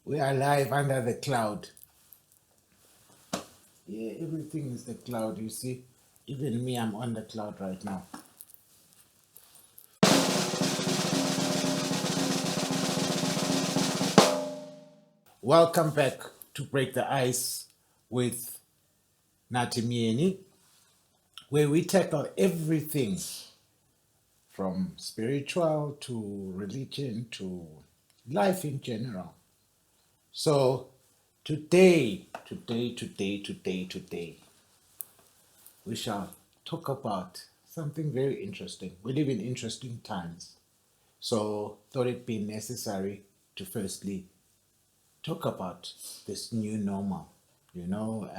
We are live under the cloud. Yeah, everything is the cloud, you see. Even me, I'm on the cloud right now. Welcome back to Break the Ice with Natimieni, where we tackle everything from spiritual to religion to life in general. So today, we shall talk about something very interesting. We live in interesting times. So thought it be necessary to firstly talk about this new normal. You know,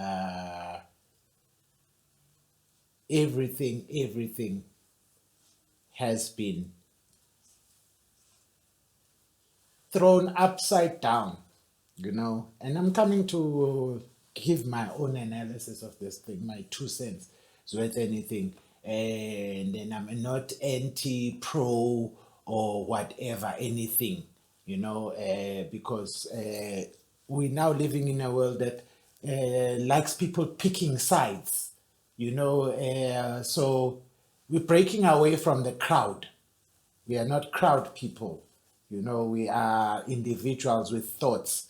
everything has been thrown upside down, you know, and I'm coming to give my own analysis of this thing, my 2 cents is worth anything. And then I'm not anti, pro, or whatever, anything, you know, because we're now living in a world that likes people picking sides, you know, so we're breaking away from the crowd. We are not crowd people. You know, we are individuals with thoughts.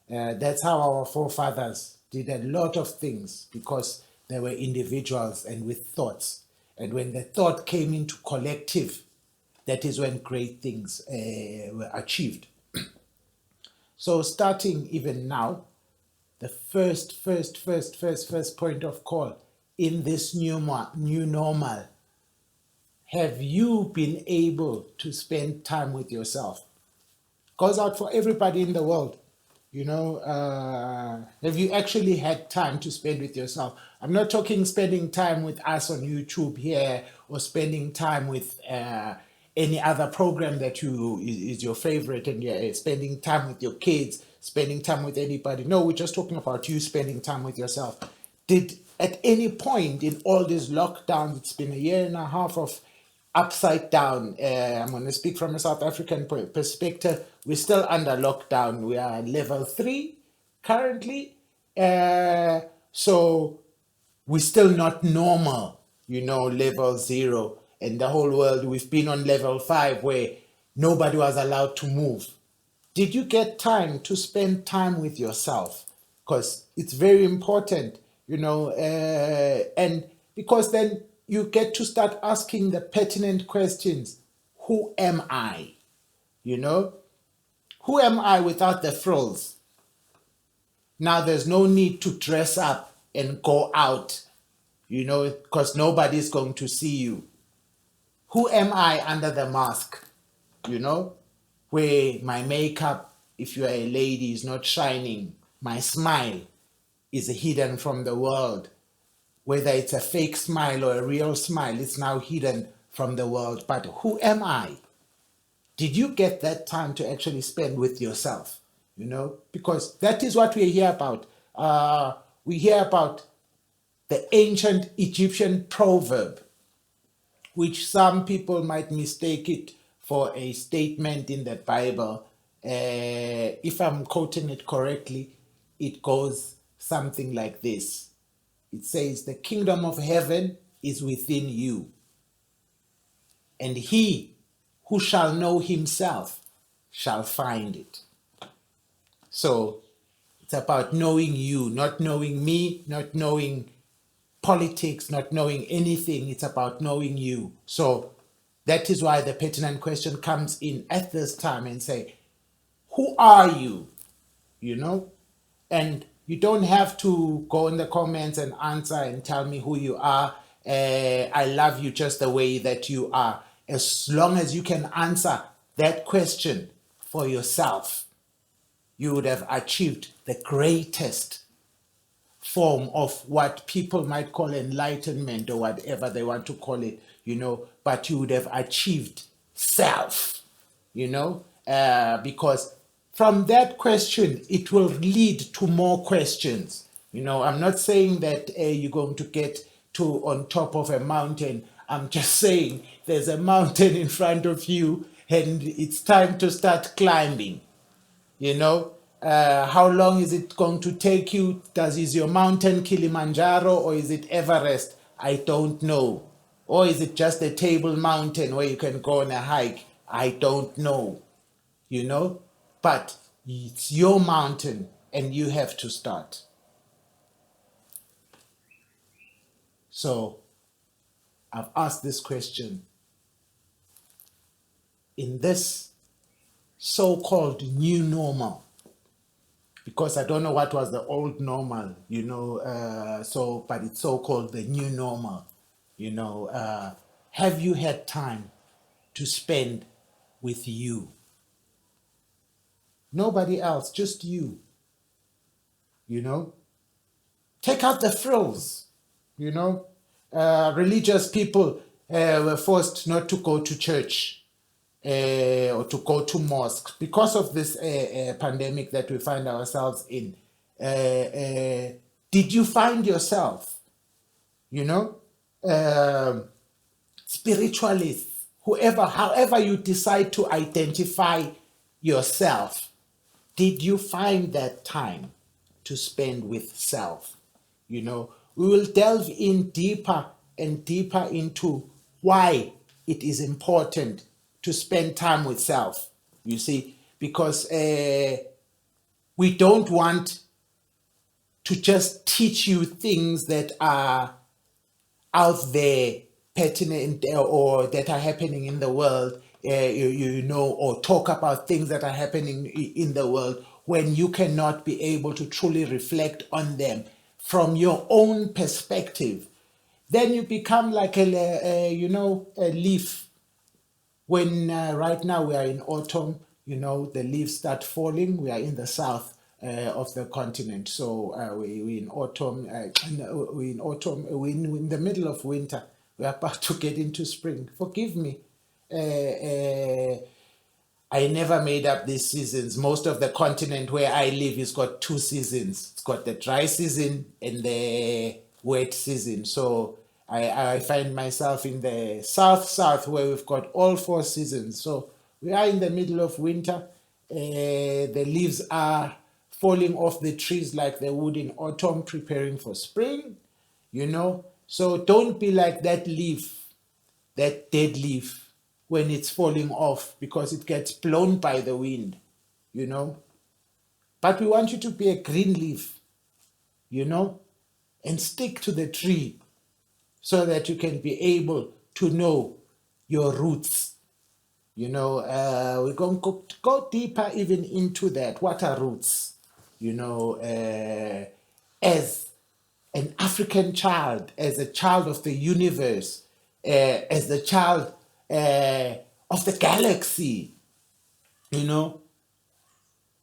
That's how our forefathers did a lot of things because they were individuals and with thoughts. And when the thought came into collective, that is when great things were achieved. So starting even now, the first point of call in this new normal, have you been able to spend time with yourself? Goes out for everybody in the world. You know, have you actually had time to spend with yourself? I'm not talking spending time with us on YouTube here or spending time with any other program that is your favorite, and yeah, spending time with your kids, spending time with anybody. No, we're just talking about you spending time with yourself. Did at any point in all these lockdowns, it's been a year and a half of upside down. I'm going to speak from a South African perspective. We're still under lockdown. We are level 3 currently. So we're still not normal, you know, level 0. And the whole world, we've been on level 5 where nobody was allowed to move. Did you get time to spend time with yourself? Because it's very important, you know, and because then you get to start asking the pertinent questions. Who am I? You know, who am I without the frills? Now there's no need to dress up and go out, you know, because nobody's going to see you. Who am I under the mask? You know, where my makeup, if you're a lady, is not shining, my smile is hidden from the world. Whether it's a fake smile or a real smile, it's now hidden from the world. But who am I? Did you get that time to actually spend with yourself? You know, because that is what we hear about. We hear about the ancient Egyptian proverb, which some people might mistake it for a statement in the Bible. If I'm quoting it correctly, it goes something like this. It says, "The kingdom of heaven is within you, and he who shall know himself shall find it." So it's about knowing you, not knowing me, not knowing politics, not knowing anything. It's about knowing you. So that is why the pertinent question comes in at this time and say, who are you? You know? And you don't have to go in the comments and answer and tell me who you are. I love you just the way that you are. As long as you can answer that question for yourself, you would have achieved the greatest form of what people might call enlightenment or whatever they want to call it, you know, but you would have achieved self, you know, because from that question, it will lead to more questions. You know, I'm not saying that you're going to get to on top of a mountain. I'm just saying there's a mountain in front of you and it's time to start climbing, you know. How long is it going to take you? Is your mountain Kilimanjaro or is it Everest? I don't know. Or is it just a table mountain where you can go on a hike? I don't know. You know? But it's your mountain and you have to start. So I've asked this question. In this so-called new normal, because I don't know what was the old normal, but it's so-called the new normal, have you had time to spend with you? Nobody else, just you, you know? Take out the frills, you know? Religious people were forced not to go to church or to go to mosques because of this pandemic that we find ourselves in. Did you find yourself, you know, spiritualists, however you decide to identify yourself, did you find that time to spend with self? You know, we will delve in deeper and deeper into why it is important to spend time with self, you see, because we don't want to just teach you things that are out there pertinent or that are happening in the world, or talk about things that are happening in the world when you cannot be able to truly reflect on them from your own perspective. Then you become like a leaf. When right now we are in autumn, the leaves start falling. We are in the south of the continent, so we in autumn. We in autumn. We in the middle of winter. We are about to get into spring. Forgive me. I never made up these seasons. Most of the continent where I live has got two seasons. It's got the dry season and the wet season. So I find myself in the south where we've got all four seasons. So we are in the middle of winter. The leaves are falling off the trees like they would in autumn, preparing for spring, So don't be like that leaf, that dead leaf, when it's falling off because it gets blown by the wind, you know. But we want you to be a green leaf, and stick to the tree so that you can be able to know your roots. We're going to go deeper even into that. What are roots? As an African child, as a child of the universe, as the child of the galaxy,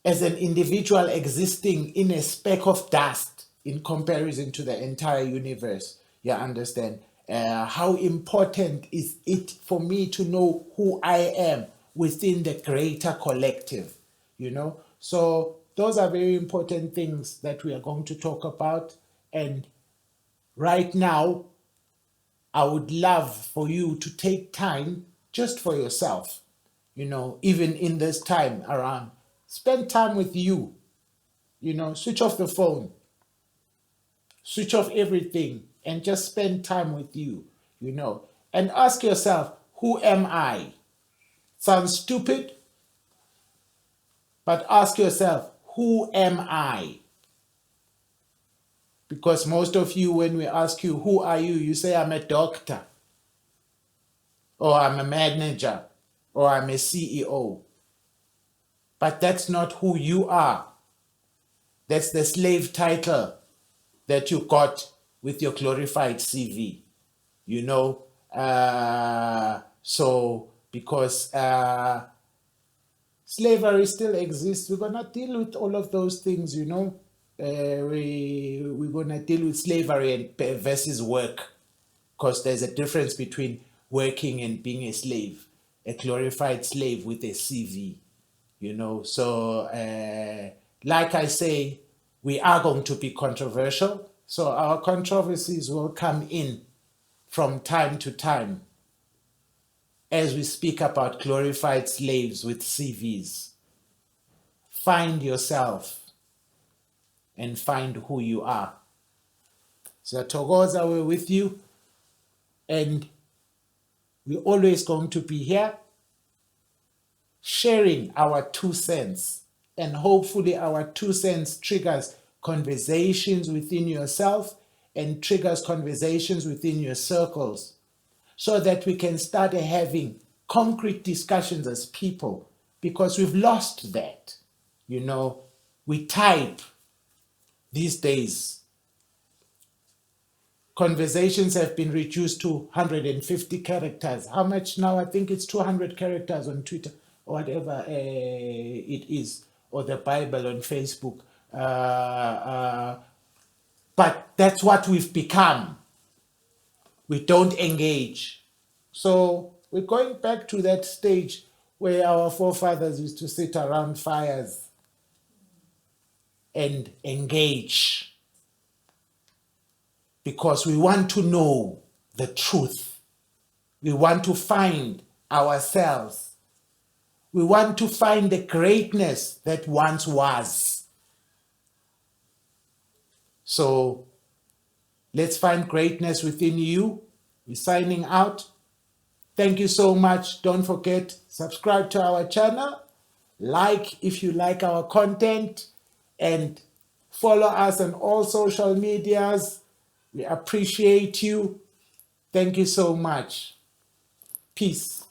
as an individual existing in a speck of dust in comparison to the entire universe. You understand? How important is it for me to know who I am within the greater collective? So those are very important things that we are going to talk about. And right now, I would love for you to take time just for yourself, even in this time around. Spend time with you, switch off the phone, switch off everything, and just spend time with you, and ask yourself, who am I? Sounds stupid, but ask yourself, who am I? Because most of you, when we ask you, who are you? You say, I'm a doctor, or I'm a manager, or I'm a CEO. But that's not who you are. That's the slave title that you got with your glorified CV, So because slavery still exists, we're going to deal with all of those things, we're going to deal with slavery versus work, because there's a difference between working and being a slave, a glorified slave with a CV, So, like I say, we are going to be controversial. So our controversies will come in from time to time as we speak about glorified slaves with CVs. find yourself and find who you are. So Togoza, we're with you, and we're always going to be here sharing our 2 cents, and hopefully our 2 cents triggers conversations within yourself and triggers conversations within your circles, so that we can start having concrete discussions as people, because we've lost that. You know, we type these days. Conversations have been reduced to 150 characters. How much now? I think it's 200 characters on Twitter, or whatever it is, or the Bible on Facebook. But that's what we've become. We don't engage. So we're going back to that stage where our forefathers used to sit around fires and engage, because we want to know the truth. We want to find ourselves. We want to find the greatness that once was. So let's find greatness within you. We're signing out. Thank you so much. Don't forget, subscribe to our channel, like if you like our content, and follow us on all social medias. We appreciate you. Thank you so much. Peace.